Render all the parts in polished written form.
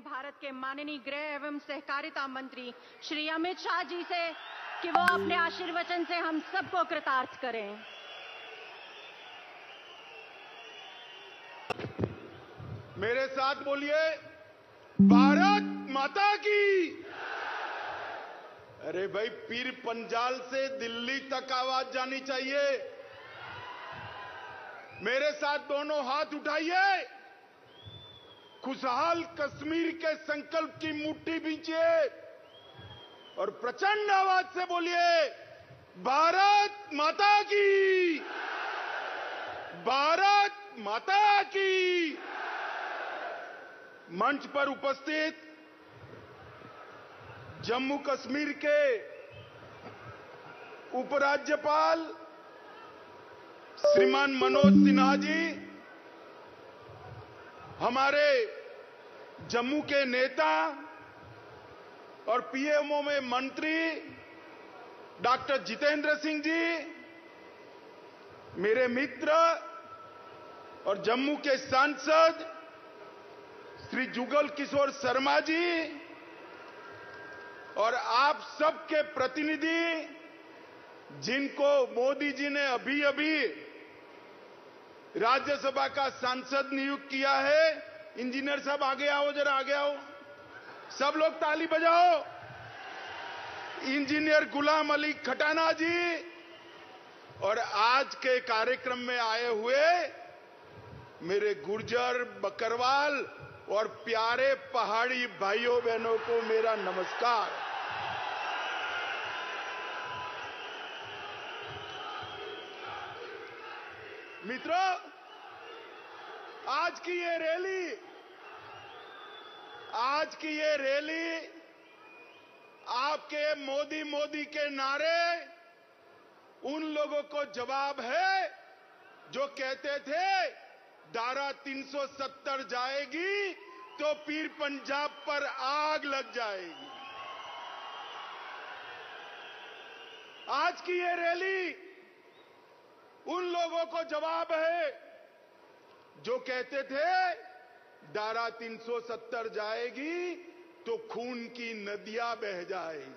भारत के माननीय गृह एवं सहकारिता मंत्री श्री अमित शाह जी से कि वो अपने आशीर्वचन से हम सबको कृतार्थ करें। मेरे साथ बोलिए, भारत माता की। अरे भाई, पीर पंजाल से दिल्ली तक आवाज जानी चाहिए। मेरे साथ दोनों हाथ उठाइए, खुशहाल कश्मीर के संकल्प की मुट्ठी बींचिए और प्रचंड आवाज से बोलिए, भारत माता की, भारत माता की। मंच पर उपस्थित जम्मू कश्मीर के उपराज्यपाल श्रीमान मनोज सिन्हा जी, हमारे जम्मू के नेता और पीएमओ में मंत्री डॉक्टर जितेंद्र सिंह जी, मेरे मित्र और जम्मू के सांसद श्री जुगल किशोर शर्मा जी और आप सबके प्रतिनिधि, जिनको मोदी जी ने अभी अभी राज्यसभा का सांसद नियुक्त किया है। इंजीनियर साहब आगे आओ, जरा आगे आओ, सब लोग ताली बजाओ। इंजीनियर गुलाम अली खटाना जी और आज के कार्यक्रम में आए हुए मेरे गुर्जर, बकरवाल और प्यारे पहाड़ी भाइयों बहनों को मेरा नमस्कार। मित्रों, आज की ये रैली आपके मोदी मोदी के नारे उन लोगों को जवाब है जो कहते थे धारा 370 जाएगी तो पीर पंजाब पर आग लग जाएगी। आज की ये रैली उन लोगों को जवाब है जो कहते थे धारा 370 जाएगी तो खून की नदियां बह जाएगी।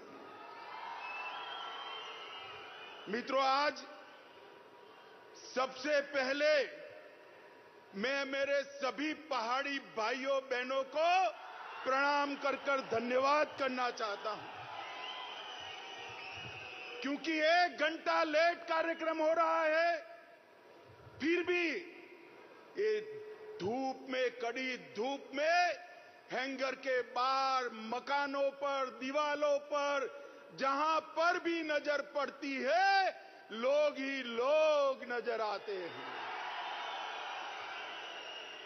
मित्रों, आज सबसे पहले मैं मेरे सभी पहाड़ी भाइयों बहनों को प्रणाम कर धन्यवाद करना चाहता हूं, क्योंकि 1 घंटा लेट कार्यक्रम हो रहा है, फिर भी ये धूप में, कड़ी धूप में, हैंगर के बाहर, मकानों पर, दीवालों पर, जहां पर भी नजर पड़ती है, लोग ही लोग नजर आते हैं।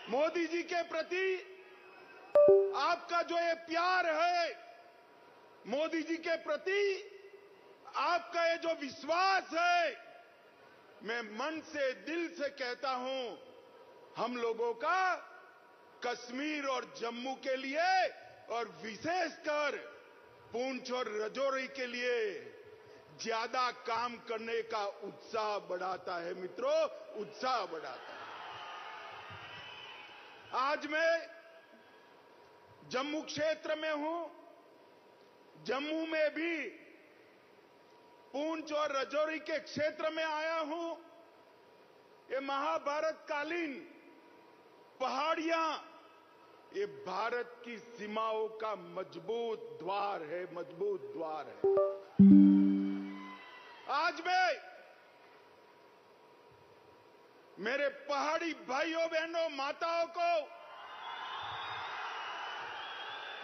मोदी जी के प्रति आपका जो ये प्यार है, मोदी जी के प्रति आपका ये जो विश्वास है, मैं मन से, दिल से कहता हूं, हम लोगों का कश्मीर और जम्मू के लिए और विशेषकर पुंछ और राजौरी के लिए ज्यादा काम करने का उत्साह बढ़ाता है। मित्रों, उत्साह बढ़ाता है। आज मैं जम्मू क्षेत्र में हूं, जम्मू में भी पुंछ और राजौरी के क्षेत्र में आया हूं। ये महाभारत कालीन पहाड़ियां, ये भारत की सीमाओं का मजबूत द्वार है, मजबूत द्वार है। आज मैं मेरे पहाड़ी भाइयों बहनों, माताओं को,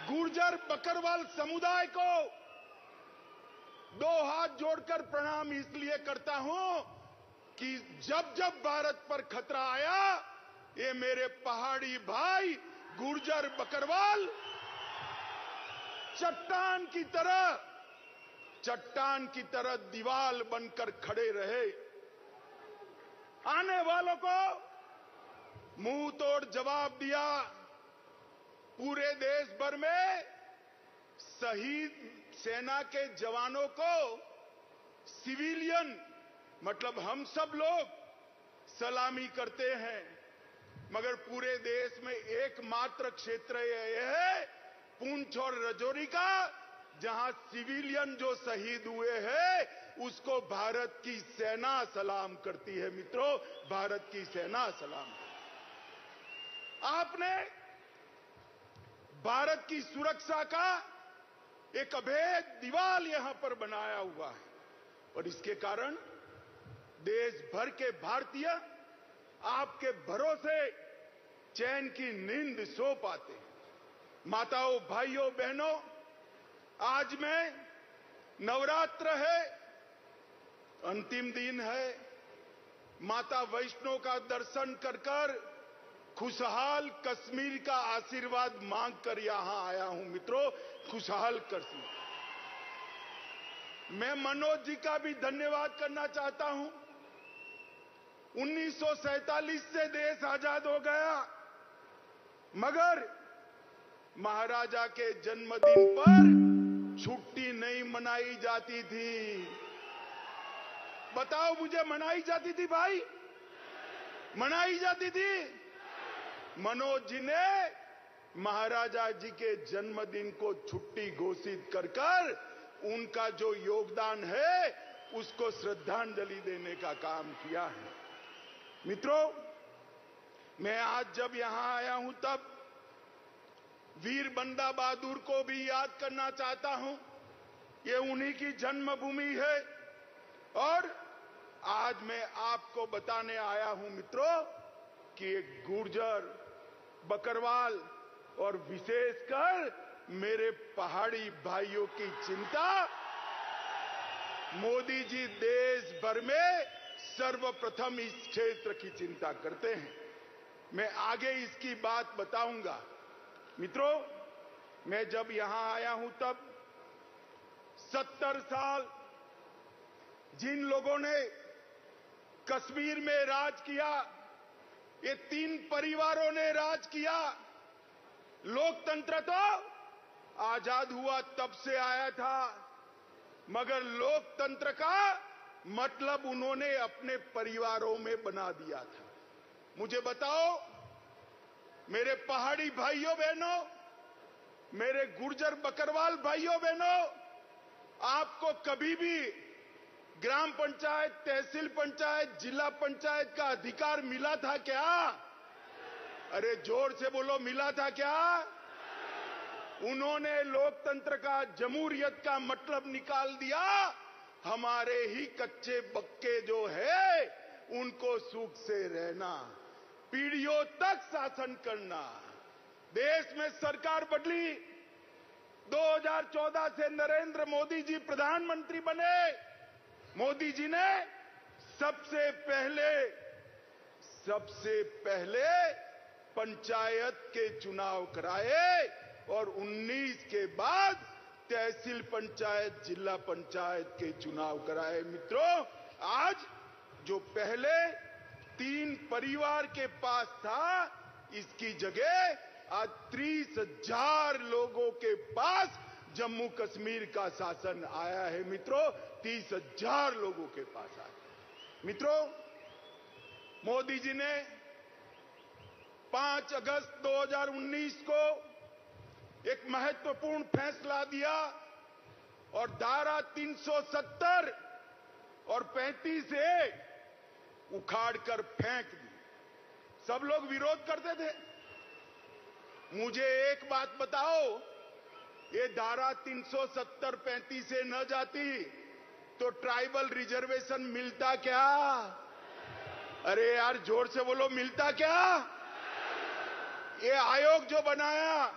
गुर्जर बकरवाल समुदाय को 2 हाथ जोड़कर प्रणाम इसलिए करता हूं कि जब जब भारत पर खतरा आया, ये मेरे पहाड़ी भाई गुर्जर बकरवाल चट्टान की तरह दीवार बनकर खड़े रहे। आने वालों को मुंह तोड़ जवाब दिया, पूरे देश भर में शहीद सेना के जवानों को सिविलियन मतलब हम सब लोग सलामी करते हैं, मगर पूरे देश में एकमात्र क्षेत्र यह है पुंछ और राजौरी का जहां सिविलियन जो शहीद हुए हैं उसको भारत की सेना सलाम करती है। मित्रों, भारत की सेना सलाम करती है। आपने भारत की सुरक्षा का एक अभेद दीवार यहां पर बनाया हुआ है और इसके कारण देश भर के भारतीय आपके भरोसे चैन की नींद सो पाते हैं। माताओं, भाइयों, बहनों, आज में नवरात्र है, अंतिम दिन है। माता वैष्णो का दर्शन कर कर खुशहाल कश्मीर का आशीर्वाद मांगकर यहां आया हूं। मित्रों, खुशहाल कश्मीर। मैं मनोज जी का भी धन्यवाद करना चाहता हूं। 1947 से देश आजाद हो गया, मगर महाराजा के जन्मदिन पर छुट्टी नहीं मनाई जाती थी। बताओ मुझे, मनाई जाती थी भाई? मनाई जाती थी? मनोज जी ने महाराजा जी के जन्मदिन को छुट्टी घोषित कर उनका जो योगदान है उसको श्रद्धांजलि देने का काम किया है। मित्रों, मैं आज जब यहां आया हूं तब वीर बंदा बहादुर को भी याद करना चाहता हूं। ये उन्हीं की जन्मभूमि है और आज मैं आपको बताने आया हूं मित्रों कि एक गुर्जर, बकरवाल और विशेषकर मेरे पहाड़ी भाइयों की चिंता मोदी जी देश भर में सर्वप्रथम इस क्षेत्र की चिंता करते हैं। मैं आगे इसकी बात बताऊंगा। मित्रों, मैं जब यहां आया हूं तब 70 साल जिन लोगों ने कश्मीर में राज किया, ये 3 परिवारों ने राज किया। लोकतंत्र तो आजाद हुआ तब से आया था, मगर लोकतंत्र का मतलब उन्होंने अपने परिवारों में बना दिया था। मुझे बताओ मेरे पहाड़ी भाइयों बहनों, मेरे गुर्जर बकरवाल भाइयों बहनों, आपको कभी भी ग्राम पंचायत, तहसील पंचायत, जिला पंचायत का अधिकार मिला था क्या? अरे जोर से बोलो, मिला था क्या? उन्होंने लोकतंत्र का, जमहूरियत का मतलब निकाल दिया। हमारे ही कच्चे बक्के जो है उनको सुख से रहना, पीढ़ियों तक शासन करना। देश में सरकार बदली। 2014 से नरेंद्र मोदी जी प्रधानमंत्री बने। मोदी जी ने सबसे पहले पंचायत के चुनाव कराए और 19 के बाद तहसील पंचायत, जिला पंचायत के चुनाव कराए। मित्रों, आज जो पहले 3 परिवार के पास था, इसकी जगह आज 30,000 लोगों के पास जम्मू कश्मीर का शासन आया है। मित्रों, 30,000 लोगों के पास आया। मित्रों, मोदी जी ने 5 अगस्त 2019 को एक महत्वपूर्ण फैसला दिया और धारा 370 और 35A उखाड़कर फेंक दी। सब लोग विरोध करते थे। मुझे एक बात बताओ, ये धारा 370, 35A न जाती तो ट्राइबल रिजर्वेशन मिलता क्या? अरे यार जोर से बोलो, मिलता क्या? ये आयोग जो बनाया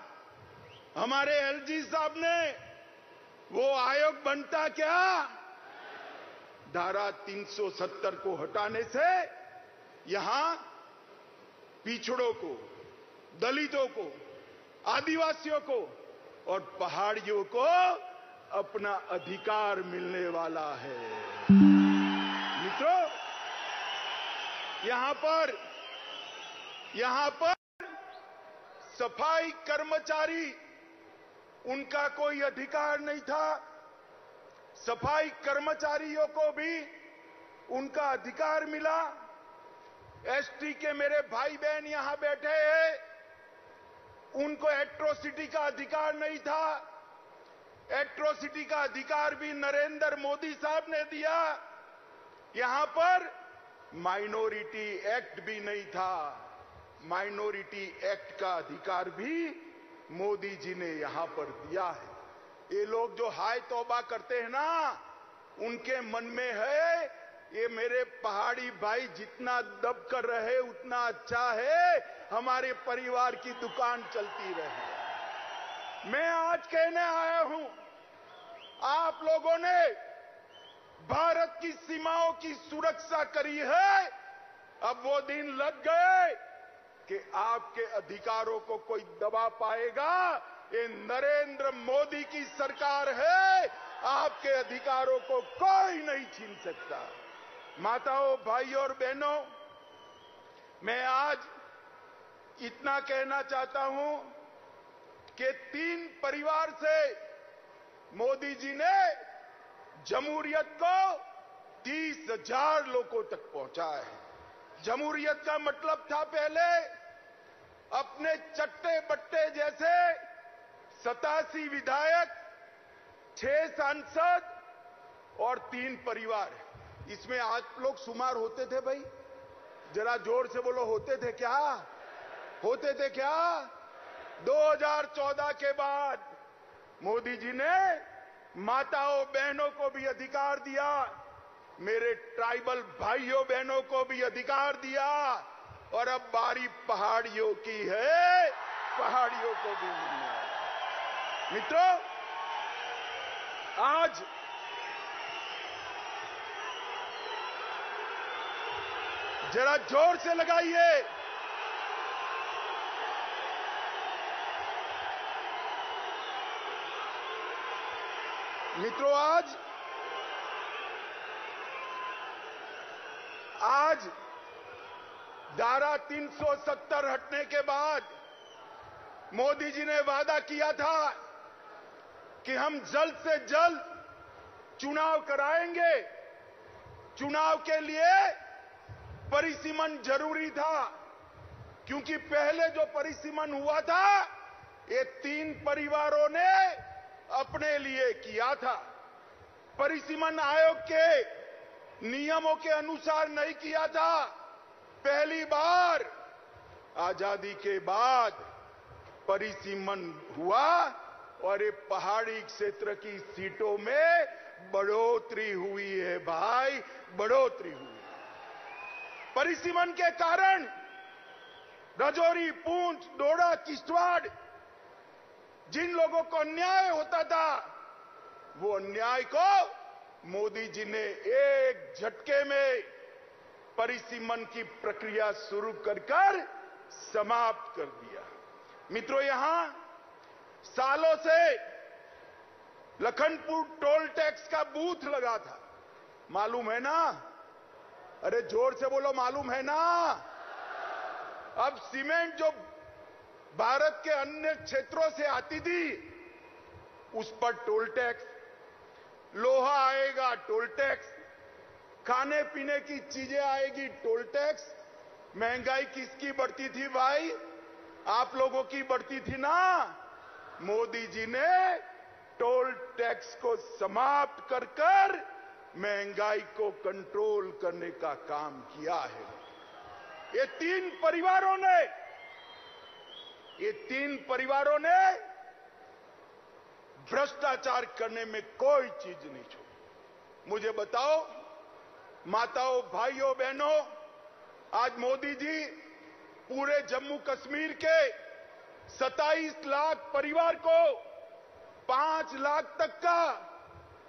हमारे एलजी साहब ने, वो आयोग बनता क्या? धारा 370 को हटाने से यहां पिछड़ों को, दलितों को, आदिवासियों को और पहाड़ियों को अपना अधिकार मिलने वाला है। मित्रों, यहां पर सफाई कर्मचारी, उनका कोई अधिकार नहीं था। सफाई कर्मचारियों को भी उनका अधिकार मिला। एसटी के मेरे भाई बहन यहां बैठे हैं, उनको एट्रोसिटी का अधिकार नहीं था। एट्रोसिटी का अधिकार भी नरेंद्र मोदी साहब ने दिया। यहां पर माइनॉरिटी एक्ट भी नहीं था। माइनॉरिटी एक्ट का अधिकार भी मोदी जी ने यहां पर दिया है। ये लोग जो हाय तौबा करते हैं ना, उनके मन में है ये मेरे पहाड़ी भाई जितना दब कर रहे उतना अच्छा है, हमारे परिवार की दुकान चलती रहे। मैं आज कहने आया हूं, आप लोगों ने भारत की सीमाओं की सुरक्षा करी है, अब वो दिन लग गए कि आपके अधिकारों को कोई दबा पाएगा। ये नरेंद्र मोदी की सरकार है, आपके अधिकारों को कोई नहीं छीन सकता। माताओं, भाइयों और बहनों, मैं आज इतना कहना चाहता हूं कि 3 परिवार से मोदी जी ने जमहूरियत को 30,000 लोगों तक पहुंचाया है। जमहूरियत का मतलब था पहले अपने चट्टे बट्टे जैसे 87 विधायक, 6 सांसद और 3 परिवार। इसमें आप लोग शुमार होते थे भाई? जरा जोर से बोलो, होते थे क्या? होते थे क्या? 2014 के बाद मोदी जी ने माताओं बहनों को भी अधिकार दिया, मेरे ट्राइबल भाइयों बहनों को भी अधिकार दिया, और अब बारी पहाड़ियों की है, पहाड़ियों को भी मिलने वाला। मित्रों, आज जरा जोर से लगाइए। मित्रों, आज धारा 370 हटने के बाद मोदी जी ने वादा किया था कि हम जल्द से जल्द चुनाव कराएंगे। चुनाव के लिए परिसीमन जरूरी था, क्योंकि पहले जो परिसीमन हुआ था ये 3 परिवारों ने अपने लिए किया था। परिसीमन आयोग के नियमों के अनुसार नहीं किया था। पहली बार आजादी के बाद परिसीमन हुआ और ये पहाड़ी क्षेत्र की सीटों में बढ़ोतरी हुई है भाई, बढ़ोतरी हुई। परिसीमन के कारण राजौरी, पूंछ, डोडा, किश्तवाड़ जिन लोगों को अन्याय होता था, वो अन्याय को मोदी जी ने एक झटके में परिसीमन की प्रक्रिया शुरू कर समाप्त कर दिया। मित्रों, यहां सालों से लखनपुर टोल टैक्स का बूथ लगा था, मालूम है ना? अरे जोर से बोलो, मालूम है ना? अब सीमेंट जो भारत के अन्य क्षेत्रों से आती थी उस पर टोल टैक्स, लोहा आएगा टोल टैक्स, खाने पीने की चीजें आएगी टोल टैक्स। महंगाई किसकी बढ़ती थी भाई? आप लोगों की बढ़ती थी ना। मोदी जी ने टोल टैक्स को समाप्त कर महंगाई को कंट्रोल करने का काम किया है। ये 3 परिवारों ने भ्रष्टाचार करने में कोई चीज नहीं छोड़ी। मुझे बताओ माताओं, भाइयों, बहनों, आज मोदी जी पूरे जम्मू कश्मीर के 27 लाख परिवार को 5 लाख तक का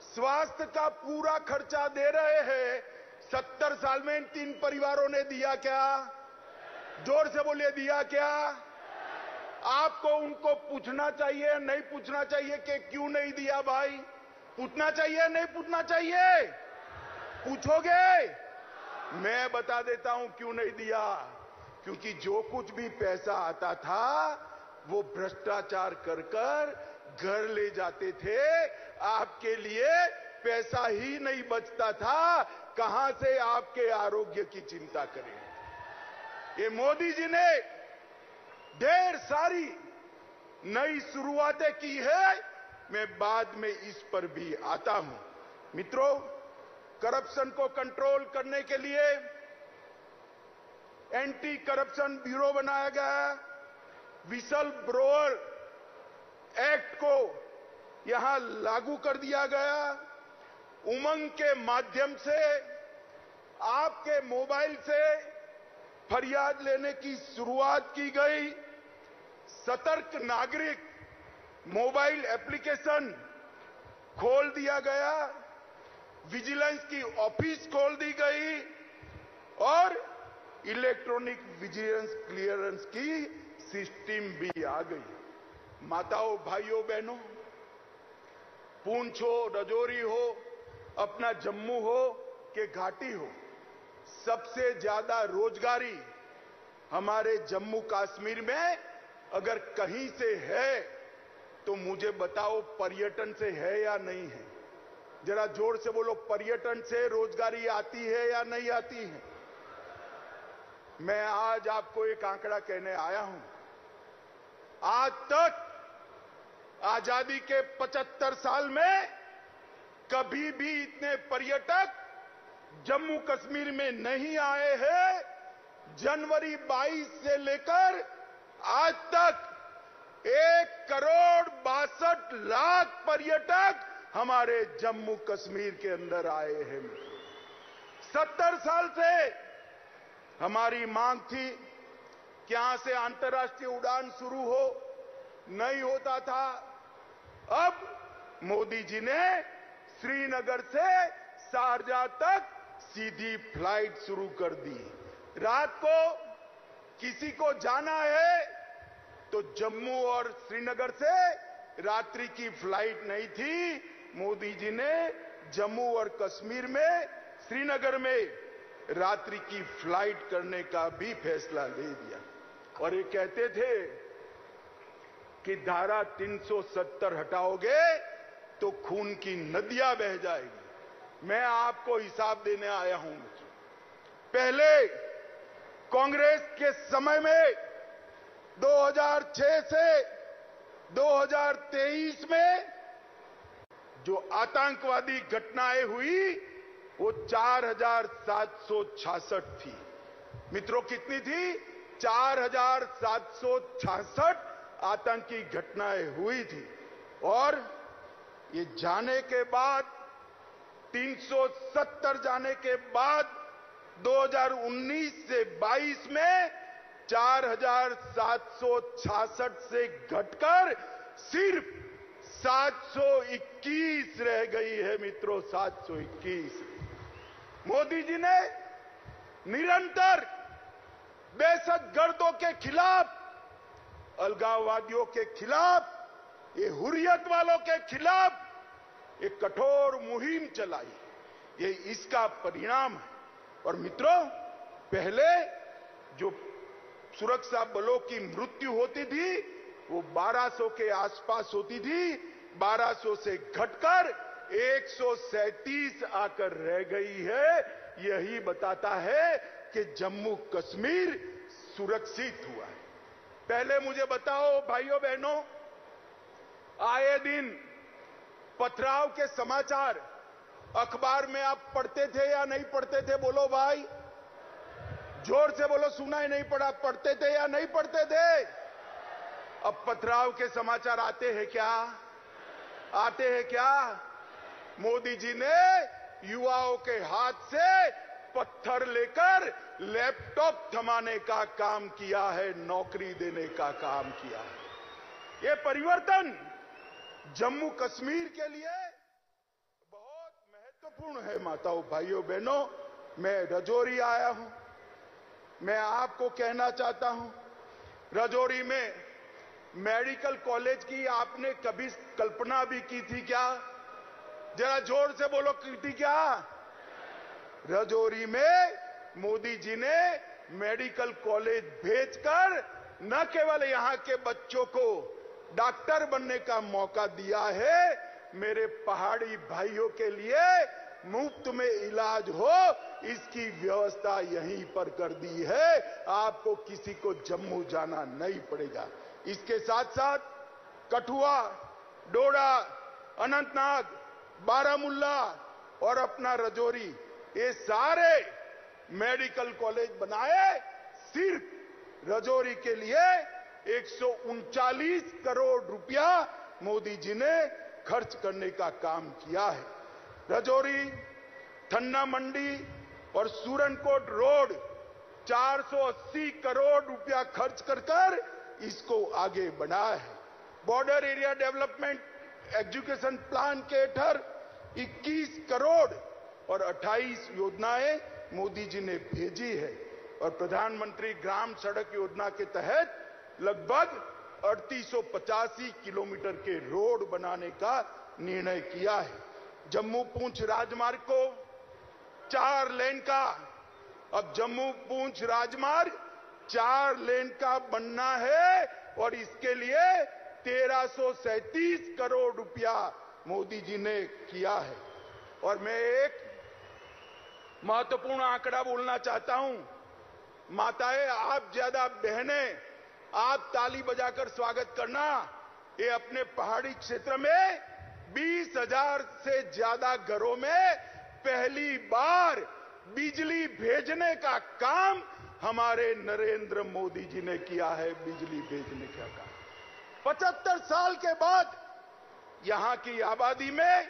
स्वास्थ्य का पूरा खर्चा दे रहे हैं। 70 साल में इन 3 परिवारों ने दिया क्या? जोर से बोलिए, दिया क्या? आपको उनको पूछना चाहिए, नहीं पूछना चाहिए कि क्यों नहीं दिया भाई? पूछना चाहिए, नहीं पूछना चाहिए? पूछोगे? मैं बता देता हूं क्यों नहीं दिया। क्योंकि जो कुछ भी पैसा आता था वो भ्रष्टाचार कर कर घर ले जाते थे। आपके लिए पैसा ही नहीं बचता था, कहां से आपके आरोग्य की चिंता करें। ये मोदी जी ने ढेर सारी नई शुरुआतें की है, मैं बाद में इस पर भी आता हूं। मित्रों, करप्शन को कंट्रोल करने के लिए एंटी करप्शन ब्यूरो बनाया गया। विसल ब्लोअर एक्ट को यहां लागू कर दिया गया। उमंग के माध्यम से आपके मोबाइल से फरियाद लेने की शुरुआत की गई। सतर्क नागरिक मोबाइल एप्लीकेशन खोल दिया गया। विजिलेंस की ऑफिस खोल दी गई और इलेक्ट्रॉनिक विजिलेंस क्लियरेंस की सिस्टम भी आ गई। माताओं, भाइयों, बहनों, पूंछ हो, राजौरी हो, अपना जम्मू हो कि घाटी हो, सबसे ज्यादा रोजगारी हमारे जम्मू कश्मीर में अगर कहीं से है तो मुझे बताओ, पर्यटन से है या नहीं है? जरा जोर से बोलो, पर्यटन से रोजगारी आती है या नहीं आती है? मैं आज आपको एक आंकड़ा कहने आया हूं। आज तक आजादी के 75 साल में कभी भी इतने पर्यटक जम्मू कश्मीर में नहीं आए हैं। जनवरी 22 से लेकर आज तक 1,62,00,000 पर्यटक हमारे जम्मू कश्मीर के अंदर आए हैं। 70 साल से हमारी मांग थी कि यहां से अंतर्राष्ट्रीय उड़ान शुरू हो, नहीं होता था। अब मोदी जी ने श्रीनगर से शारजाह तक सीधी फ्लाइट शुरू कर दी। रात को किसी को जाना है तो जम्मू और श्रीनगर से रात्रि की फ्लाइट नहीं थी। मोदी जी ने जम्मू और कश्मीर में, श्रीनगर में रात्रि की फ्लाइट करने का भी फैसला ले दिया। और ये कहते थे कि धारा 370 हटाओगे तो खून की नदियां बह जाएगी। मैं आपको हिसाब देने आया हूं। पहले कांग्रेस के समय में 2006 से 2023 में जो आतंकवादी घटनाएं हुई वो 4,766 थी। मित्रों, कितनी थी? 4,766 आतंकी घटनाएं हुई थी। और ये जाने के बाद 370 जाने के बाद 2019 से 22 में 4,766 से घटकर सिर्फ 721 रह गई है। मित्रों, 721। मोदी जी ने निरंतर दहशतगर्दों के खिलाफ, अलगाववादियों के खिलाफ, ये हुर्रियत वालों के खिलाफ एक कठोर मुहिम चलाई। ये इसका परिणाम है। और मित्रों, पहले जो सुरक्षा बलों की मृत्यु होती थी वो 1200 के आसपास होती थी। 1200 से घटकर 137 आकर रह गई है। यही बताता है कि जम्मू कश्मीर सुरक्षित हुआ है। पहले मुझे बताओ भाइयों बहनों, आए दिन पथराव के समाचार अखबार में आप पढ़ते थे या नहीं पढ़ते थे? बोलो भाई, जोर से बोलो, सुना ही नहीं पड़ा। पढ़ते थे या नहीं पढ़ते थे? अब पथराव के समाचार आते हैं क्या? आते हैं क्या? मोदी जी ने युवाओं के हाथ से पत्थर लेकर लैपटॉप थमाने का काम किया है, नौकरी देने का काम किया है। ये परिवर्तन जम्मू कश्मीर के लिए बहुत महत्वपूर्ण है। माताओं, भाइयों, बहनों, मैं राजौरी आया हूं। मैं आपको कहना चाहता हूं, राजौरी में मेडिकल कॉलेज की आपने कभी कल्पना भी की थी क्या? जरा जोर से बोलो, की थी क्या? राजौरी में मोदी जी ने मेडिकल कॉलेज भेजकर न केवल यहां के बच्चों को डॉक्टर बनने का मौका दिया है, मेरे पहाड़ी भाइयों के लिए मुफ्त में इलाज हो इसकी व्यवस्था यहीं पर कर दी है। आपको किसी को जम्मू जाना नहीं पड़ेगा। इसके साथ साथ कठुआ, डोडा, अनंतनाग, बारामुल्ला और अपना रजौरी, ये सारे मेडिकल कॉलेज बनाए। सिर्फ रजौरी के लिए 139 करोड़ रुपया मोदी जी ने खर्च करने का काम किया है। रजौरी, थन्ना मंडी और सूरनकोट रोड 480 करोड़ रुपया खर्च कर इसको आगे बढ़ाया है। Border area development education plan के तहत 21 करोड़ और 28 योजनाएं मोदी जी ने भेजी है और प्रधानमंत्री ग्राम सड़क योजना के तहत लगभग 3885 किलोमीटर के रोड बनाने का निर्णय किया है। जम्मू पूंछ राजमार्ग को 4 लेन का, अब जम्मू पूंछ राजमार्ग 4 लेन का बनना है और इसके लिए 1337 करोड़ रुपया मोदी जी ने किया है। और मैं एक महत्वपूर्ण आंकड़ा बोलना चाहता हूं। माताएं, आप ज्यादा बहनें, आप ताली बजाकर स्वागत करना। ये अपने पहाड़ी क्षेत्र में 20,000 से ज्यादा घरों में पहली बार बिजली भेजने का काम हमारे नरेंद्र मोदी जी ने किया है। बिजली भेजने का काम 75 साल के बाद यहां की आबादी में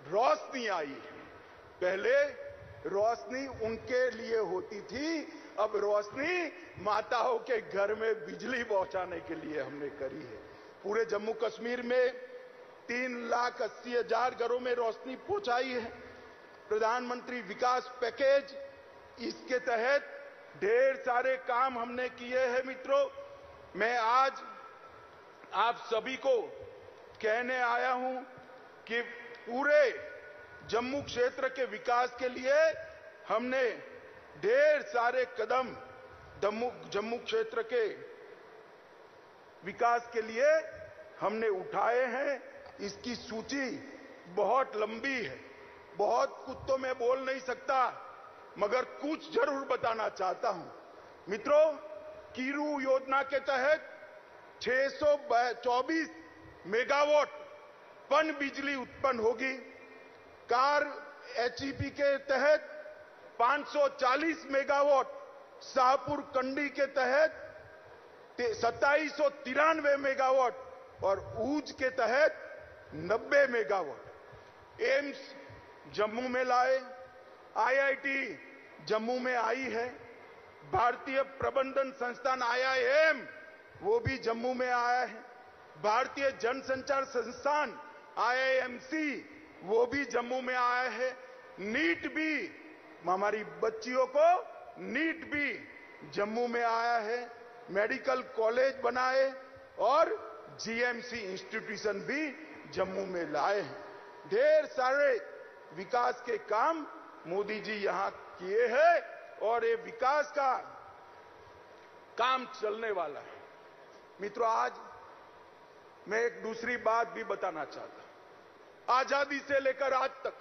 रोशनी आई है। पहले रोशनी उनके लिए होती थी, अब रोशनी माताओं के घर में बिजली पहुंचाने के लिए हमने करी है। पूरे जम्मू कश्मीर में 3,80,000 घरों में रोशनी पहुंचाई है। प्रधानमंत्री विकास पैकेज, इसके तहत ढेर सारे काम हमने किए हैं। मित्रों, मैं आज आप सभी को कहने आया हूं कि पूरे जम्मू क्षेत्र के विकास के लिए हमने ढेर सारे कदम जम्मू क्षेत्र के विकास के लिए हमने उठाए हैं। इसकी सूची बहुत लंबी है, बहुत कुछ तो मैं बोल नहीं सकता, मगर कुछ जरूर बताना चाहता हूं। मित्रों, कीरू योजना के तहत 624 मेगावाट पन बिजली उत्पन्न होगी। कार एचईपी के तहत 540 मेगावाट, शाहपुर कंडी के तहत 2793 मेगावाट और ऊज के तहत 90 मेगावाट। एम्स जम्मू में लाए, आईआईटी जम्मू में आई है, भारतीय प्रबंधन संस्थान IIM वो भी जम्मू में आया है, भारतीय जनसंचार संस्थान IIMC वो भी जम्मू में आया है। नीट भी, हमारी बच्चियों को नीट भी जम्मू में आया है। मेडिकल कॉलेज बनाए और GMC इंस्टीट्यूशन भी जम्मू में लाए हैं। ढेर सारे विकास के काम मोदी जी यहां किए हैं और ये विकास का काम चलने वाला है। मित्रों, आज मैं एक दूसरी बात भी बताना चाहता हूं। आजादी से लेकर आज तक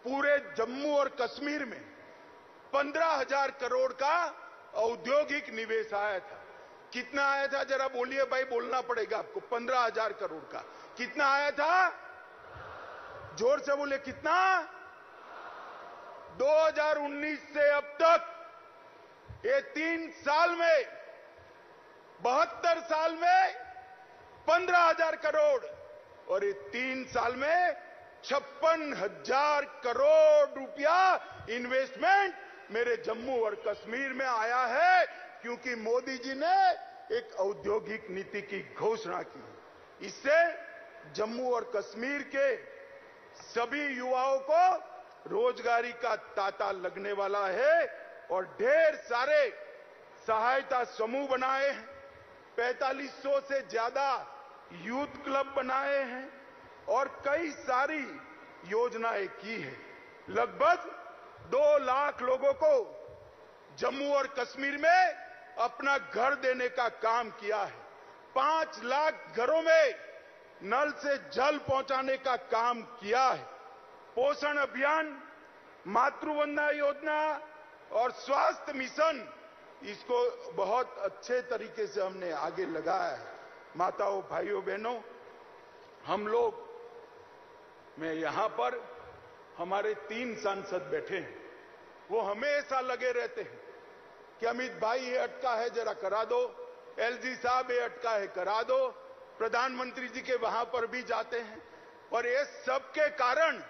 पूरे जम्मू और कश्मीर में 15,000 करोड़ का औद्योगिक निवेश आया था। कितना आया था जरा बोलिए भाई, बोलना पड़ेगा आपको। 15,000 करोड़ का कितना आया था? जोर से बोलिए, कितना? 2019 से अब तक ये 3 साल में 72 साल में 15,000 करोड़ और ये 3 साल में 56,000 करोड़ रुपया इन्वेस्टमेंट मेरे जम्मू और कश्मीर में आया है, क्योंकि मोदी जी ने एक औद्योगिक नीति की घोषणा की। इससे जम्मू और कश्मीर के सभी युवाओं को रोजगारी का तांता लगने वाला है और ढेर सारे सहायता समूह बनाए हैं, 4500 से ज्यादा यूथ क्लब बनाए हैं और कई सारी योजनाएं की है। लगभग 2 लाख लोगों को जम्मू और कश्मीर में अपना घर देने का काम किया है। 5 लाख घरों में नल से जल पहुंचाने का काम किया है। पोषण अभियान, मातृवंदना योजना और स्वास्थ्य मिशन, इसको बहुत अच्छे तरीके से हमने आगे लगाया है। माताओं, भाइयों, बहनों, हम लोग, मैं यहां पर हमारे 3 सांसद बैठे हैं, वो हमेशा लगे रहते हैं कि अमित भाई ये अटका है जरा करा दो, एलजी साहब ये अटका है करा दो। प्रधानमंत्री जी के वहां पर भी जाते हैं और ये सब के कारण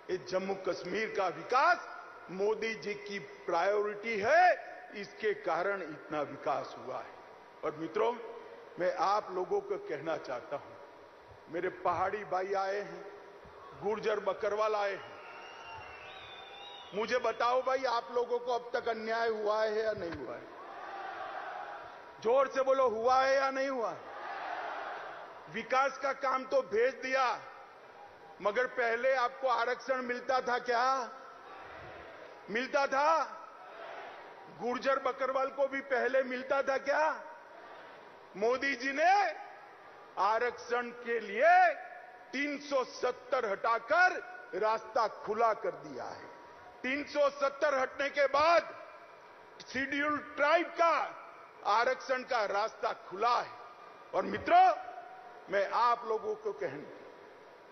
ये जम्मू कश्मीर का विकास मोदी जी की प्रायोरिटी है, इसके कारण इतना विकास हुआ है। और मित्रों, मैं आप लोगों को कहना चाहता हूं, मेरे पहाड़ी भाई आए हैं, गुर्जर बकरवाल आए हैं, मुझे बताओ भाई, आप लोगों को अब तक अन्याय हुआ है या नहीं हुआ है? जोर से बोलो, हुआ है या नहीं हुआ? विकास का काम तो भेज दिया, मगर पहले आपको आरक्षण मिलता था क्या? मिलता था? गुर्जर बकरवाल को भी पहले मिलता था क्या? मोदी जी ने आरक्षण के लिए 370 हटाकर रास्ता खुला कर दिया है। 370 हटने के बाद शेड्यूल ट्राइब का आरक्षण का रास्ता खुला है। और मित्रों, मैं आप लोगों को कहूं,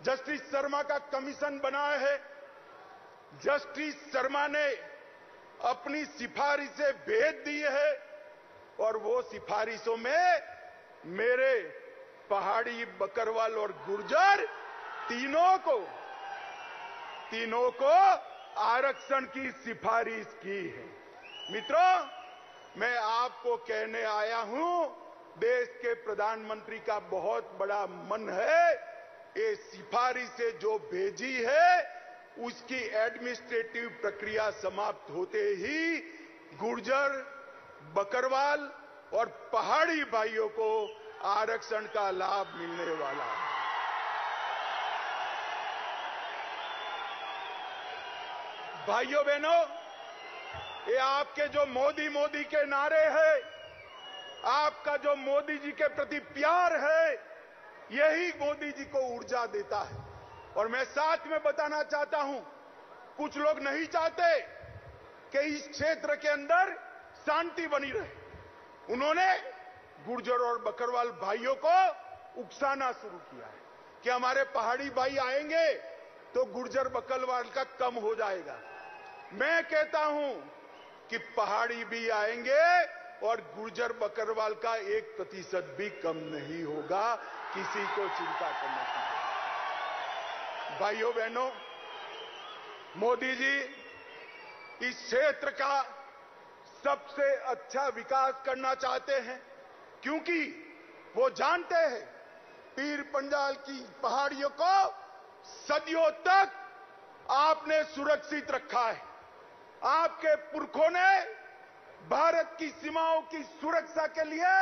जस्टिस शर्मा का कमीशन बनाया है। जस्टिस शर्मा ने अपनी सिफारिशें भेज दी है और वो सिफारिशों में मेरे पहाड़ी, बकरवाल और गुर्जर तीनों को आरक्षण की सिफारिश की है। मित्रों, मैं आपको कहने आया हूं, देश के प्रधानमंत्री का बहुत बड़ा मन है, ये सिफारिशें जो भेजी है उसकी एडमिनिस्ट्रेटिव प्रक्रिया समाप्त होते ही गुर्जर, बकरवाल और पहाड़ी भाइयों को आरक्षण का लाभ मिलने वाला है। भाइयों बहनों, ये आपके जो मोदी के नारे हैं, आपका जो मोदी जी के प्रति प्यार है, यही मोदी जी को ऊर्जा देता है। और मैं साथ में बताना चाहता हूं, कुछ लोग नहीं चाहते कि इस क्षेत्र के अंदर शांति बनी रहे। उन्होंने गुर्जर और बकरवाल भाइयों को उकसाना शुरू किया है कि हमारे पहाड़ी भाई आएंगे तो गुर्जर बकरवाल का कम हो जाएगा। मैं कहता हूं कि पहाड़ी भी आएंगे और गुर्जर बकरवाल का 1% भी कम नहीं होगा, किसी को चिंता करने की। भाइयों बहनों, मोदी जी इस क्षेत्र का सबसे अच्छा विकास करना चाहते हैं, क्योंकि वो जानते हैं पीर पंजाल की पहाड़ियों को सदियों तक आपने सुरक्षित रखा है। आपके पुरखों ने भारत की सीमाओं की सुरक्षा के लिए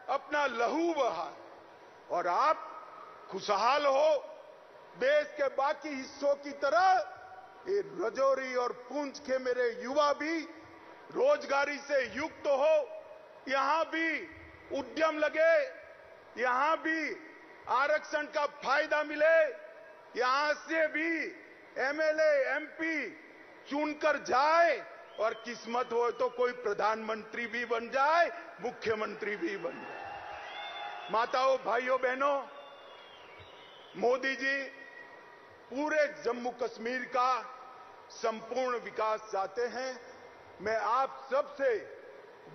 अपना लहू बहा है और आप खुशहाल हो। देश के बाकी हिस्सों की तरह ये राजौरी और पुंछ के मेरे युवा भी रोजगारी से युक्त हो, यहां भी उद्यम लगे, यहां भी आरक्षण का फायदा मिले, यहां से भी एमएलए, एमपी चुनकर जाए और किस्मत हो तो कोई प्रधानमंत्री भी बन जाए, मुख्यमंत्री भी बन जाए। माताओं, भाइयों, बहनों, मोदी जी पूरे जम्मू कश्मीर का संपूर्ण विकास चाहते हैं। मैं आप सबसे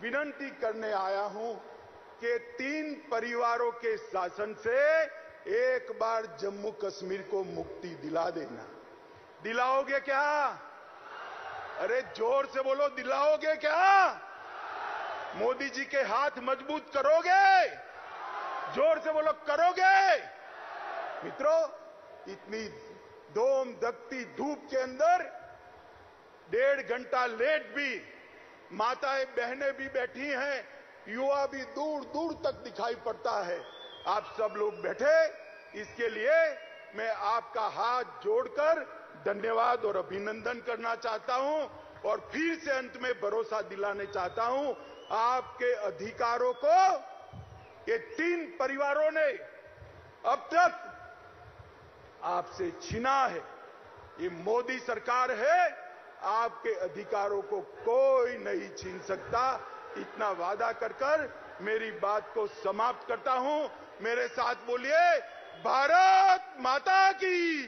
विनती करने आया हूं कि 3 परिवारों के शासन से एक बार जम्मू कश्मीर को मुक्ति दिला देना। दिलाओगे क्या? अरे जोर से बोलो, दिलाओगे क्या? मोदी जी के हाथ मजबूत करोगे? जोर से बोलो, करोगे? मित्रों, इतनी धूम धकती धूप के अंदर 1.5 घंटा लेट भी माताएं बहनें भी बैठी हैं, युवा भी दूर दूर तक दिखाई पड़ता है। आप सब लोग बैठे, इसके लिए मैं आपका हाथ जोड़कर धन्यवाद और अभिनंदन करना चाहता हूं और फिर से अंत में भरोसा दिलाने चाहता हूं, आपके अधिकारों को ये 3 परिवारों ने अब तक आपसे छीना है। ये मोदी सरकार है, आपके अधिकारों को कोई नहीं छीन सकता। इतना वादा कर मेरी बात को समाप्त करता हूं। मेरे साथ बोलिए, भारत माता की।